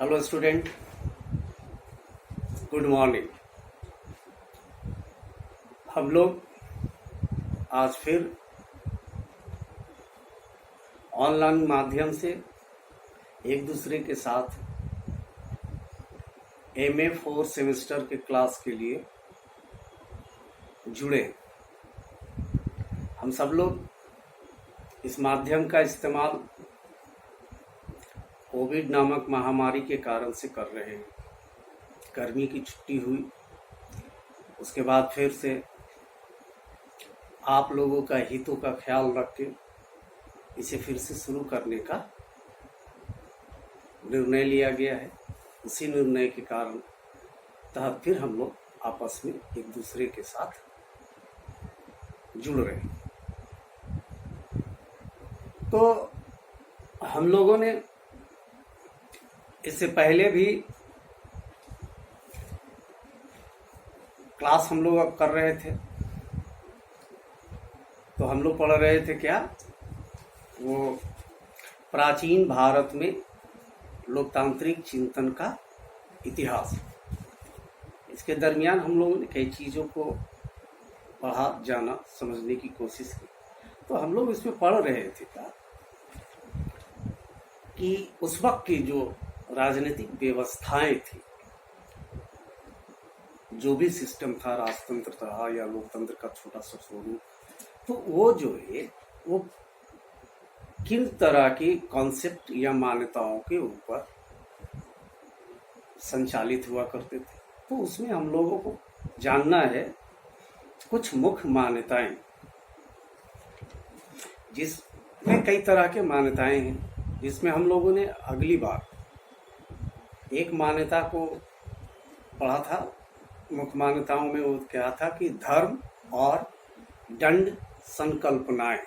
Hello student, good morning. हम लोग आज फिर ऑनलाइन माध्यम से एक दूसरे के साथ एमए 4 सेमेस्टर के क्लास के लिए जुड़े। हम सब लोग इस माध्यम का इस्तेमाल कोविड नामक महामारी के कारण से कर रहे हैं। गर्मी की छुट्टी हुई, उसके बाद फिर से आप लोगों का हितों का ख्याल रख के इसे फिर से शुरू करने का निर्णय लिया गया है। उसी निर्णय के कारण तहत फिर हम लोग आपस में एक दूसरे के साथ जुड़ रहे हैं। तो हम लोगों ने इससे पहले भी क्लास हम लोग अब कर रहे थे। तो हम लोग पढ़ रहे थे क्या, वो प्राचीन भारत में लोकतांत्रिक चिंतन का इतिहास। इसके दरमियान हम लोगों ने कई चीज़ों को पढ़ा, जाना, समझने की कोशिश की। तो हम लोग इसमें पढ़ रहे थे क्या कि उस वक्त की जो राजनीतिक व्यवस्थाएं थी, जो भी सिस्टम था, राजतंत्र था या लोकतंत्र का छोटा सा स्वरूप, तो वो जो है वो किन तरह की कॉन्सेप्ट या मान्यताओं के ऊपर संचालित हुआ करते थे। तो उसमें हम लोगों को जानना है कुछ मुख्य मान्यताएं, जिसमें कई तरह के मान्यताएं हैं, जिसमें हम लोगों ने अगली बार एक मान्यता को पढ़ा था। मुख्य मान्यताओं में वो क्या था कि धर्म और दंड संकल्पनाएं।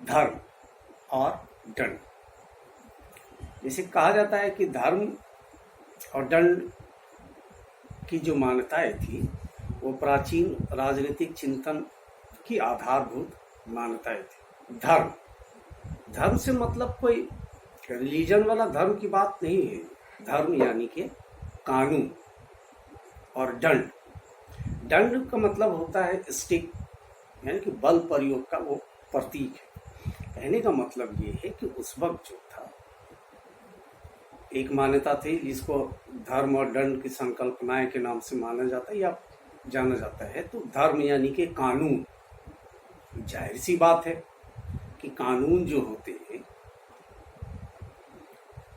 धर्म और दंड, जैसे कहा जाता है कि धर्म और दंड की जो मान्यताएं थी वो प्राचीन राजनीतिक चिंतन की आधारभूत मान्यताएं थी। धर्म से मतलब कोई रिलीजन वाला धर्म की बात नहीं है। धर्म यानी कि कानून। और दंड का मतलब होता है स्टिक, यानी कि बल प्रयोग का वो प्रतीक है। कहने का मतलब ये है कि उस वक्त जो था, एक मान्यता थी जिसको धर्म और दंड की संकल्पनाएं के नाम से माना जाता है या जाना जाता है। तो धर्म यानी कि कानून। जाहिर सी बात है कि कानून जो होते हैं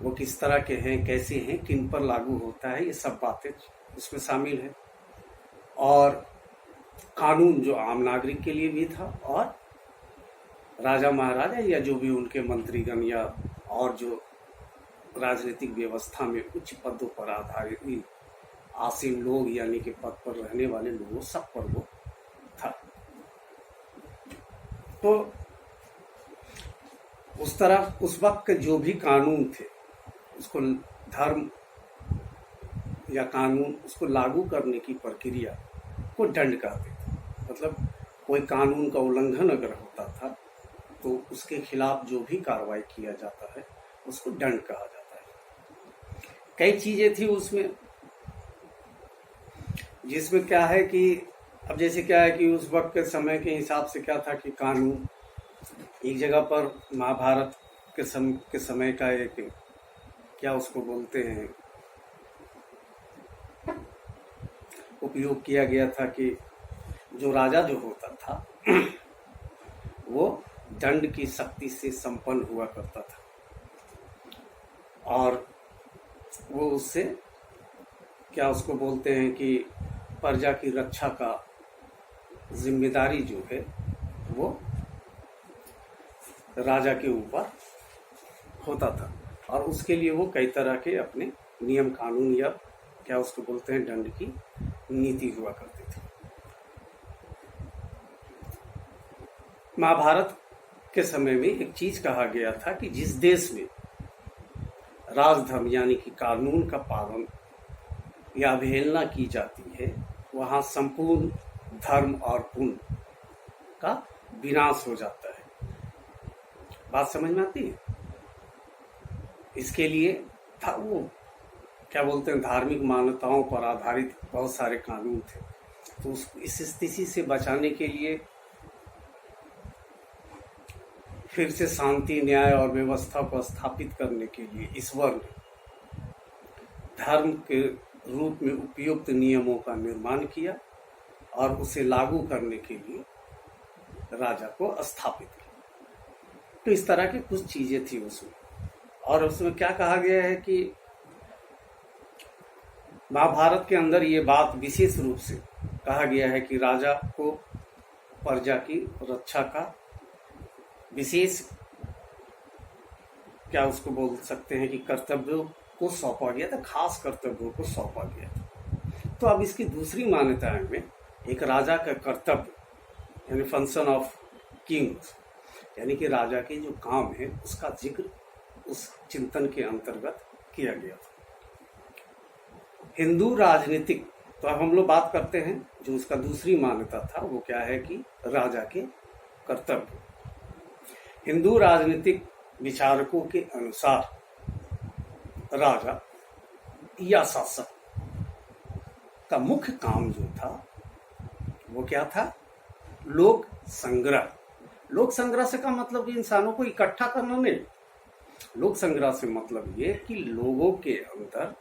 वो किस तरह के हैं, कैसे हैं, किन पर लागू होता है, ये सब बातें उसमें शामिल है। और कानून जो आम नागरिक के लिए भी था और राजा महाराजा या जो भी उनके मंत्रीगण या और जो राजनीतिक व्यवस्था में उच्च पदों पर आधारित आसीन लोग यानी कि पद पर रहने वाले लोगों सब पर वो था। तो उस तरह उस वक्त के जो भी कानून थे उसको धर्म या कानून, उसको लागू करने की प्रक्रिया को दंड कहते थे। मतलब कोई कानून का उल्लंघन अगर होता था तो उसके खिलाफ जो भी कार्रवाई किया जाता है उसको दंड कहा जाता है। कई चीजें थी उसमें, जिसमें क्या है कि अब जैसे क्या है कि उस वक्त के समय के हिसाब से क्या था कि कानून एक जगह पर महाभारत के समय का एक, क्या उसको बोलते हैं, उपयोग किया गया था कि जो राजा जो होता था वो दंड की शक्ति से संपन्न हुआ करता था और वो उससे क्या उसको बोलते हैं कि प्रजा की रक्षा का जिम्मेदारी जो है वो राजा के ऊपर होता था। और उसके लिए वो कई तरह के अपने नियम कानून या क्या उसको बोलते हैं दंड की नीति हुआ करती थी। महाभारत के समय में एक चीज कहा गया था कि जिस देश में राजधर्म यानी कि कानून का पालन या अवहेलना की जाती है वहां संपूर्ण धर्म और पुण्य का विनाश हो जाता है। बात समझ में आती है? इसके लिए था वो क्या बोलते हैं, धार्मिक मान्यताओं पर आधारित बहुत सारे कानून थे। तो इस स्थिति से बचाने के लिए फिर से शांति, न्याय और व्यवस्था को स्थापित करने के लिए ईश्वर ने धर्म के रूप में उपयुक्त नियमों का निर्माण किया और उसे लागू करने के लिए राजा को स्थापित किया। तो इस तरह की कुछ चीजें थी उसमें। और उसमें क्या कहा गया है कि महाभारत के अंदर ये बात विशेष रूप से कहा गया है कि राजा को प्रजा की रक्षा का विशेष, क्या उसको बोल सकते हैं कि कर्तव्यों को सौंपा गया था, खास कर्तव्यों को सौंपा गया था। तो अब इसकी दूसरी मान्यताएं में एक राजा का कर्तव्य यानी फंक्शन ऑफ किंग्स, यानी कि राजा के जो काम है उसका जिक्र उस चिंतन के अंतर्गत किया गया था। हिंदू राजनीतिक, तो अब हम लोग बात करते हैं जो उसका दूसरी मान्यता था वो क्या है कि राजा के कर्तव्य। हिंदू राजनीतिक विचारकों के अनुसार राजा या शासक का मुख्य काम जो था वो क्या था, लोक संग्रह। लोक संग्रह से का मतलब कि इंसानों को इकट्ठा करना नहीं, लोक संग्रह से मतलब ये कि लोगों के अंदर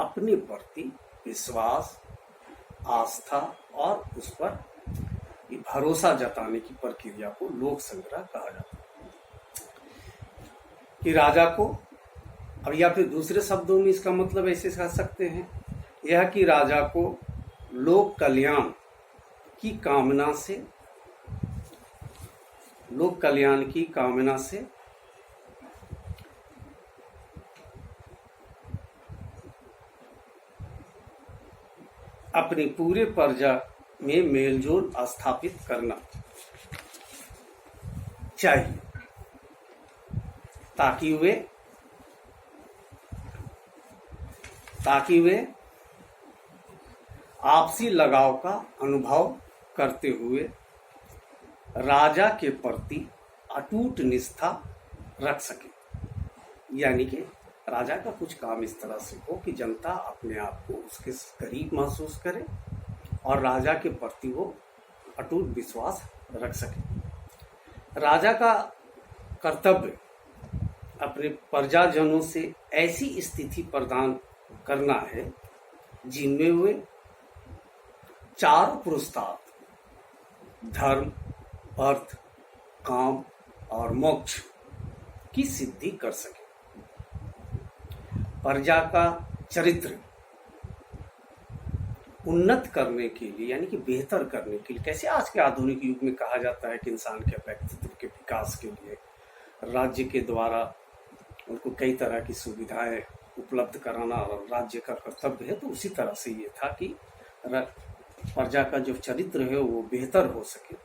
अपने प्रति विश्वास, आस्था और उस पर भरोसा जताने की प्रक्रिया को लोक संग्रह कहा जाता है। कि राजा को, अब या फिर दूसरे शब्दों में इसका मतलब ऐसे कह सकते हैं यह कि राजा को लोक कल्याण की कामना से, लोक कल्याण की कामना से अपनी पूरे प्रजा में मेलजोल स्थापित करना चाहिए ताकि वे आपसी लगाव का अनुभव करते हुए राजा के प्रति अटूट निष्ठा रख सके। यानी कि राजा का कुछ काम इस तरह से हो कि जनता अपने आप को उसके करीब महसूस करे और राजा के प्रति वो अटूट विश्वास रख सके। राजा का कर्तव्य अपने प्रजाजनों से ऐसी स्थिति प्रदान करना है जिनमें वे चार पुरुषार्थ, धर्म, अर्थ, काम और मोक्ष की सिद्धि कर सके। प्रजा का चरित्र उन्नत करने के लिए यानी कि बेहतर करने के लिए, कैसे आज के आधुनिक युग में कहा जाता है कि इंसान के व्यक्तित्व के विकास के लिए राज्य के द्वारा उनको कई तरह की सुविधाएं उपलब्ध कराना और राज्य का कर्तव्य है, तो उसी तरह से ये था कि प्रजा का जो चरित्र है वो बेहतर हो सके।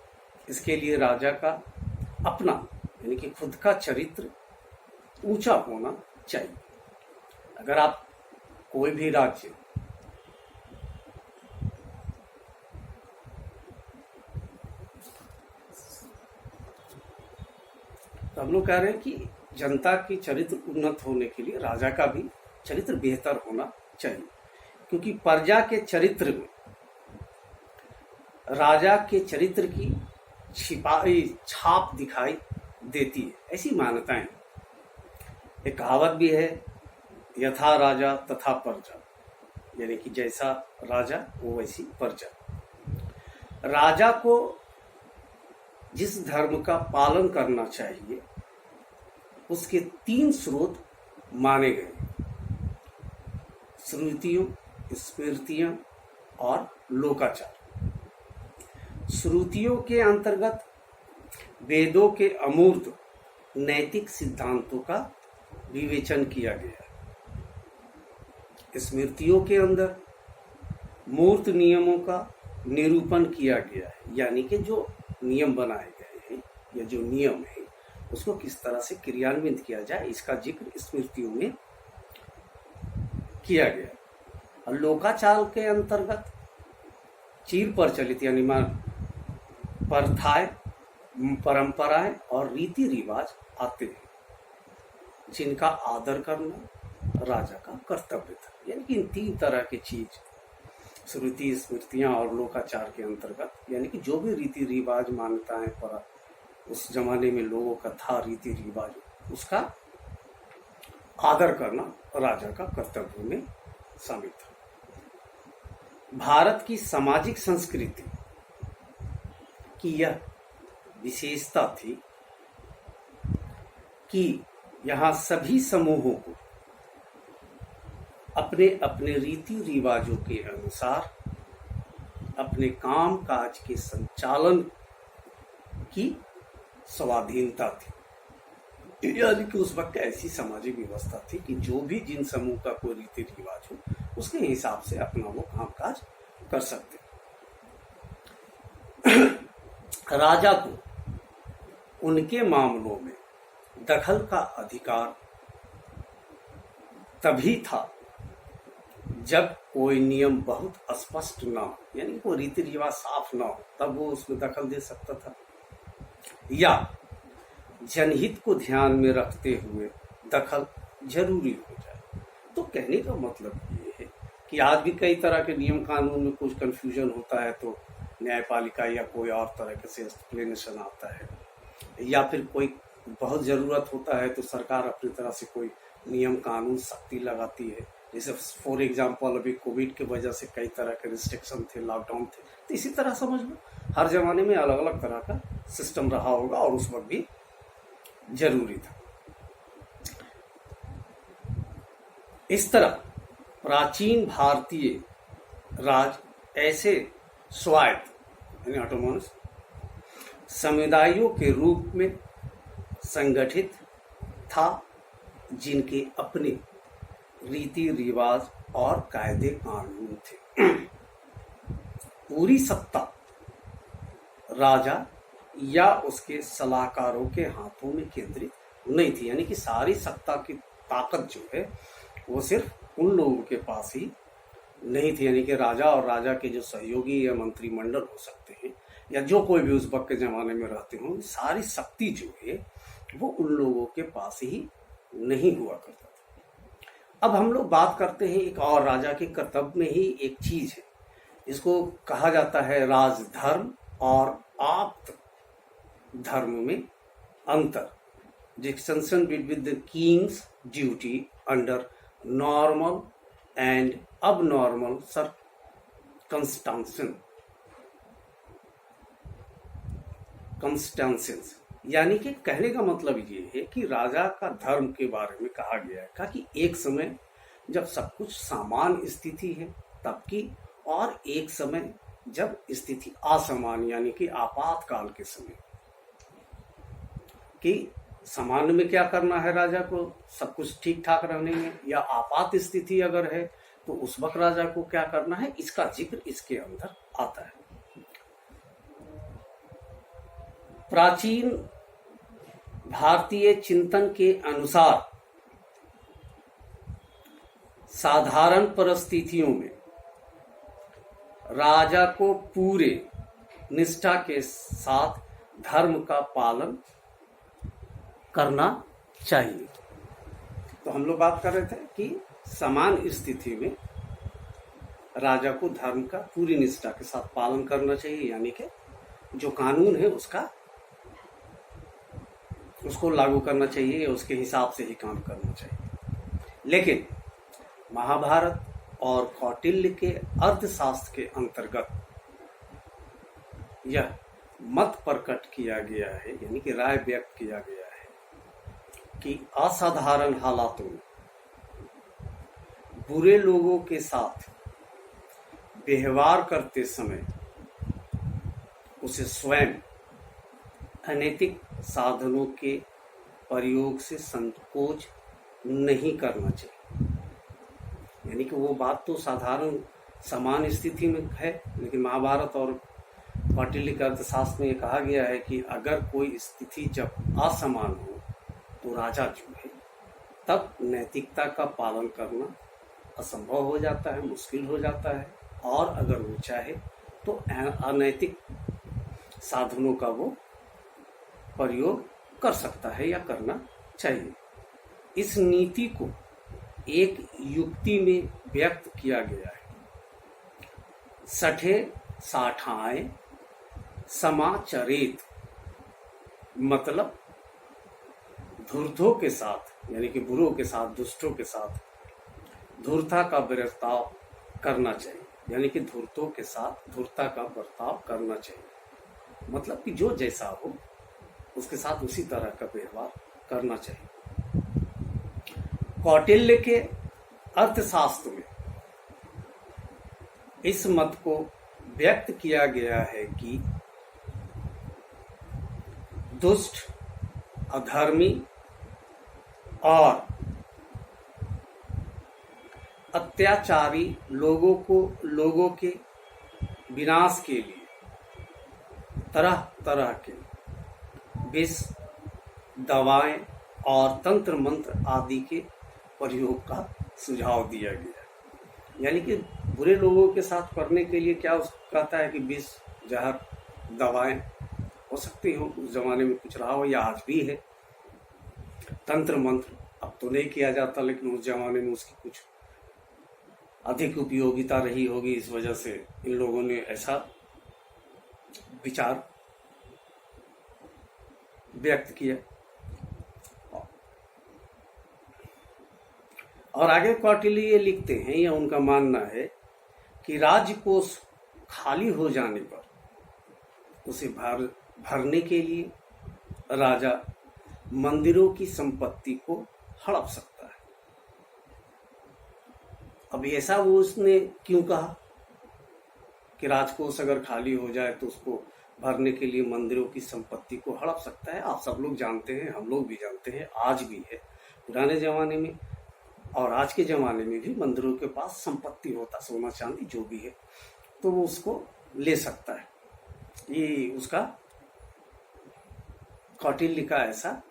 इसके लिए राजा का अपना यानी कि खुद का चरित्र ऊंचा होना चाहिए। अगर आप कोई भी राज्य तो हम लोग कह रहे हैं कि जनता की चरित्र उन्नत होने के लिए राजा का भी चरित्र बेहतर होना चाहिए, क्योंकि प्रजा के चरित्र में राजा के चरित्र की छाप दिखाई देती है, ऐसी मान्यताएं। एक कहावत भी है, यथा राजा तथा प्रजा, यानी कि जैसा राजा वो वैसी प्रजा। राजा को जिस धर्म का पालन करना चाहिए उसके 3 स्रोत माने गए, श्रुतियों, स्मृतियां और लोकाचार। श्रुतियों के अंतर्गत वेदों के अमूर्त नैतिक सिद्धांतों का विवेचन किया गया। स्मृतियों के अंदर मूर्त नियमों का निरूपण किया गया है, यानी कि जो नियम बनाए गए हैं या जो नियम है उसको किस तरह से क्रियान्वित किया जाए, इसका जिक्र स्मृतियों में किया गया। और लोकाचार के अंतर्गत चिर प्रचलित यानी प्रथाएं, परंपराएं और रीति रिवाज आते हैं, जिनका आदर करना राजा का कर्तव्य था। यानी कि इन 3 तरह की चीज श्रुति स्मृतियां और लोकाचार के अंतर्गत, यानी कि जो भी रीति रिवाज मान्यताएं पर उस जमाने में लोगों का था रीति रिवाज, उसका आदर करना राजा का कर्तव्य में शामिल था। भारत की सामाजिक संस्कृति की यह विशेषता थी कि यहाँ सभी समूहों को अपने अपने रीति रिवाजों के अनुसार अपने काम काज के संचालन की स्वाधीनता थी। यानी कि उस वक्त ऐसी सामाजिक व्यवस्था थी कि जो भी जिन समूह का कोई रीति रिवाज हो उसके हिसाब से अपना वो काम काज कर सकते। राजा को उनके मामलों में दखल का अधिकार तभी था जब कोई नियम बहुत स्पष्ट ना हो, यानी कोई रीति रिवाज साफ ना हो, तब वो उसमें दखल दे सकता था, या जनहित को ध्यान में रखते हुए दखल जरूरी हो जाए। तो कहने का मतलब ये है कि आज भी कई तरह के नियम कानून में कुछ कंफ्यूजन होता है तो न्यायपालिका या कोई और तरह के से एक्सप्लेनेशन आता है, या फिर कोई बहुत ज़रूरत होता है तो सरकार अपनी तरह से कोई नियम कानून सख्ती लगाती है। जैसे फॉर एग्जांपल अभी कोविड की वजह से कई तरह के रिस्ट्रिक्शन थे, लॉकडाउन थे, तो इसी तरह समझ लो हर जमाने में अलग अलग तरह का सिस्टम रहा होगा और उस वक्त भी जरूरी था। इस तरह प्राचीन भारतीय राज ऐसे स्वायत्त यानी ऑटोनोमस समुदायों के रूप में संगठित था, जिनके अपने रीति रिवाज और कायदे कानून थे। पूरी सत्ता राजा या उसके सलाहकारों के हाथों में केंद्रित नहीं थी, यानी कि सारी सत्ता की ताकत जो है वो सिर्फ उन लोगों के पास ही नहीं थी, यानी कि राजा और राजा के जो सहयोगी या मंत्रिमंडल हो सकते हैं या जो कोई भी उस वक्त के जमाने में रहते हों, सारी शक्ति जो है वो उन लोगों के पास ही नहीं हुआ करता था। अब हम लोग बात करते हैं एक और राजा के कर्तव्य में ही एक चीज है, इसको कहा जाता है राजधर्म और आप्त धर्म में अंतर। Distinction between the Kings duty under normal and abnormal circumstances, यानी कि कहने का मतलब ये है कि राजा का धर्म के बारे में कहा गया है कि एक समय जब सब कुछ सामान्य स्थिति है तब की, और एक समय जब स्थिति असामान्य यानी कि आपातकाल के समय कि सामान्य में क्या करना है राजा को, सब कुछ ठीक ठाक रहने में, या आपात स्थिति अगर है तो उस वक्त राजा को क्या करना है, इसका जिक्र इसके अंदर आता है। प्राचीन भारतीय चिंतन के अनुसार साधारण परिस्थितियों में राजा को पूरे निष्ठा के साथ धर्म का पालन करना चाहिए। तो हम लोग बात कर रहे थे कि समान स्थिति में राजा को धर्म का पूरी निष्ठा के साथ पालन करना चाहिए, यानी कि जो कानून है उसको लागू करना चाहिए, उसके हिसाब से ही काम करना चाहिए। लेकिन महाभारत और कौटिल्य के अर्थशास्त्र के अंतर्गत यह मत प्रकट किया गया है, यानी कि राय व्यक्त किया गया है कि असाधारण हालातों में बुरे लोगों के साथ व्यवहार करते समय उसे स्वयं अनैतिक साधनों के प्रयोग से संकोच नहीं करना चाहिए। यानी कि वो बात तो साधारण समान स्थिति में है, लेकिन महाभारत और कौटिल्य के अर्थशास्त्र में ये कहा गया है कि अगर कोई स्थिति जब असमान हो तो राजा जो है तब नैतिकता का पालन करना असंभव हो जाता है, मुश्किल हो जाता है, और अगर वो चाहे तो अनैतिक साधनों का वो प्रयोग कर सकता है या करना चाहिए। इस नीति को एक युक्ति में व्यक्त किया गया है। सठे साठाएं समाचरित, मतलब धूर्तों के साथ यानी कि बुरों के साथ, दुष्टों के साथ धूर्ता का बर्ताव करना चाहिए, यानी कि धूर्तों के साथ धूर्ता का बर्ताव करना चाहिए, मतलब कि जो जैसा हो उसके साथ उसी तरह का व्यवहार करना चाहिए। कौटिल्य के अर्थशास्त्र में इस मत को व्यक्त किया गया है कि दुष्ट, अधर्मी और अत्याचारी लोगों के विनाश के लिए तरह तरह के विष, दवाएं और तंत्र मंत्र आदि के प्रयोग का सुझाव दिया गया। यानी कि बुरे लोगों के साथ करने के लिए क्या कहता है कि विष, जहर, दवाएं हो सकती हो, उस जमाने में कुछ रहा हो या आज भी है। तंत्र मंत्र अब तो नहीं किया जाता, लेकिन उस जमाने में उसकी कुछ अधिक उपयोगिता रही होगी, इस वजह से इन लोगों ने ऐसा विचार व्यक्त किया। और आगे कौटिल्य ये लिखते हैं, या उनका मानना है कि राजकोष खाली हो जाने पर उसे भरने के लिए राजा मंदिरों की संपत्ति को हड़प सकता है। अब ऐसा वो उसने क्यों कहा कि राजकोष अगर खाली हो जाए तो उसको भरने के लिए मंदिरों की संपत्ति को हड़प सकता है? आप सब लोग जानते हैं, हम लोग भी जानते हैं, आज भी है, पुराने जमाने में और आज के जमाने में भी मंदिरों के पास संपत्ति होता, सोना चांदी जो भी है, तो वो उसको ले सकता है। ये उसका कौटिल्य का ऐसा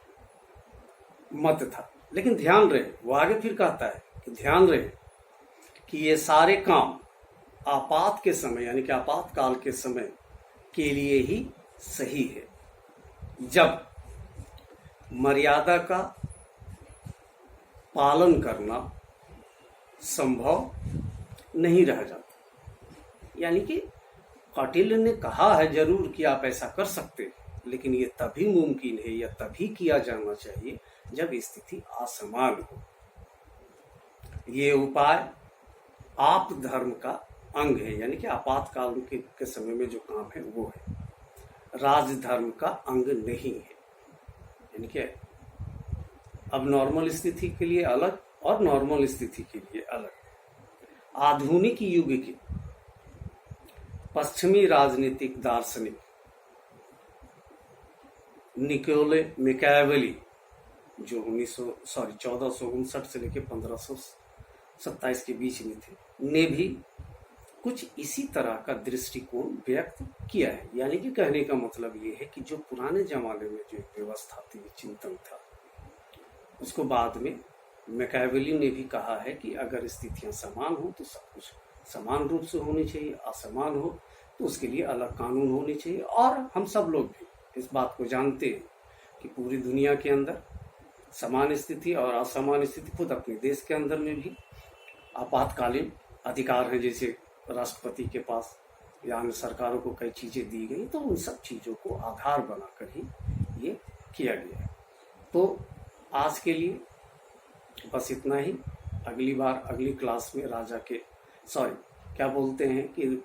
मत था। लेकिन ध्यान रहे, वो आगे फिर कहता है कि ध्यान रहे कि ये सारे काम आपात के समय यानी कि आपातकाल के समय के लिए ही सही है, जब मर्यादा का पालन करना संभव नहीं रह जाता। यानी कि कौटिल्य ने कहा है जरूर कि आप ऐसा कर सकते हैं, लेकिन ये तभी मुमकिन है या तभी किया जाना चाहिए जब स्थिति असमान हो। ये उपाय आप धर्म का अंग है, यानी कि आपातकाल के समय में जो काम है वो है, राजधर्म का अंग नहीं है। यानी कि अब नॉर्मल स्थिति के लिए अलग और नॉर्मल स्थिति के लिए अलग। आधुनिक युग के पश्चिमी राजनीतिक दार्शनिक निकोले मैकियावेली, जो 1459 से लेकर 1527 के बीच में थे, ने भी कुछ इसी तरह का दृष्टिकोण व्यक्त किया है। यानी कि कहने का मतलब ये है कि जो पुराने जमाने में जो व्यवस्था थी, चिंतन था, उसको बाद में मैकियावेली ने भी कहा है कि अगर स्थितियां समान हो तो सब कुछ समान रूप से होनी चाहिए, असमान हो तो उसके लिए अलग कानून होने चाहिए। और हम सब लोग भी इस बात को जानते हैं कि पूरी दुनिया के अंदर समान स्थिति और असमान स्थिति, खुद अपने देश के अंदर में भी आपातकालीन अधिकार है, जैसे राष्ट्रपति के पास या अन्य सरकारों को कई चीजें दी गई, तो उन सब चीजों को आधार बनाकर ही ये किया गया। तो आज के लिए बस इतना ही। अगली बार अगली क्लास में क्या बोलते हैं कि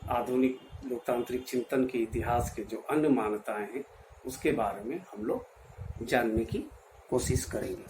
आधुनिक लोकतांत्रिक चिंतन के इतिहास के जो अन्य मान्यताएं हैं उसके बारे में हम लोग जानने की कोशिश करेंगे।